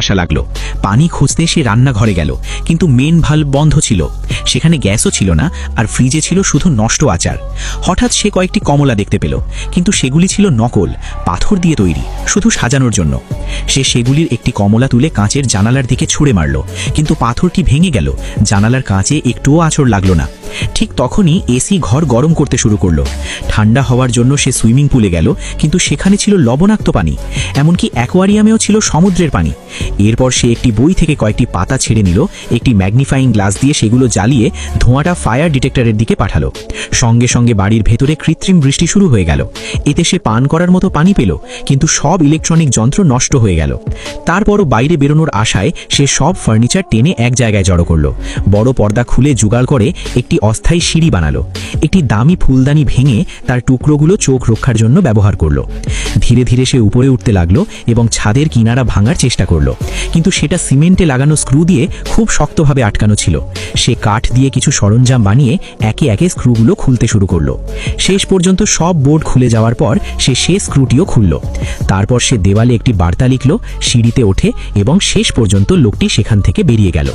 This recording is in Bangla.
আশা লাগলো। পানি খুঁজতে সে রান্নাঘরে গেল, কিন্তু মেন ভালভ বন্ধ ছিল। সেখানে গ্যাসও ছিল না, আর ফ্রিজে ছিল শুধু নষ্ট আচার। হঠাৎ সে কয়েকটি কমলা দেখতে পেল, কিন্তু সেগুলি ছিল নকল, পাথর দিয়ে তৈরি, শুধু সাজানোর জন্য। সে সেগুলির একটি কমলা তুলে কাঁচের জানালার দিকে ছুঁড়ে মারল, কিন্তু পাথরটি ভেঙে গেল, জানালার কাঁচে একটুও আঁচড় লাগলো না। ঠিক তখনই এসি ঘর গরম করতে শুরু করলো। ঠান্ডা হওয়ার জন্য সে সুইমিং পুলে গেল, কিন্তু সেখানে ছিল লবণাক্ত পানি, এমনকি অ্যাকোয়ারিয়ামেও ছিল সমুদ্রের পানি। এরপর সে একটি বই থেকে কয়েকটি পাতা ছেড়ে নিল, একটি ম্যাগনিফাইং গ্লাস দিয়ে সেগুলো জ্বালিয়ে ধোঁয়াটা ফায়ার ডিটেক্টরের দিকে পাঠালো। সঙ্গে সঙ্গে বাড়ির ভেতরে কৃত্রিম বৃষ্টি শুরু হয়ে গেল। এতে সে পান করার মতো পানি পেল, কিন্তু সব ইলেকট্রনিক যন্ত্র নষ্ট হয়ে গেল। তারপরও বাইরে বেরোনোর আশায় সে সব ফার্নিচার টেনে এক জায়গায় জড়ো করলো। বড় পর্দা খুলে জোগাড় করে একটি অস্থায়ী সিঁড়ি বানালো। একটি দামি ফুলদানি ভেঙে তার টুকরোগুলো চোখ রক্ষার জন্য ব্যবহার করলো। ধীরে ধীরে সে উপরে উঠতে লাগলো এবং ছাদের কিনারা ভাঙার চেষ্টা করলো, কিন্তু সেটা সিমেন্টে লাগানো স্ক্রু দিয়ে খুব শক্তভাবে আটকানো ছিল। সে কাঠ দিয়ে কিছু সরঞ্জাম বানিয়ে একে একে স্ক্রুগুলো খুলতে শুরু করলো। শেষ পর্যন্ত সব বোর্ড খুলে যাওয়ার পর সে স্ক্রুটিও খুলল। তারপর সে দেওয়ালে একটি বার্তা লিখল, সিঁড়িতে ওঠে, এবং শেষ পর্যন্ত লোকটি সেখান থেকে বেরিয়ে গেল।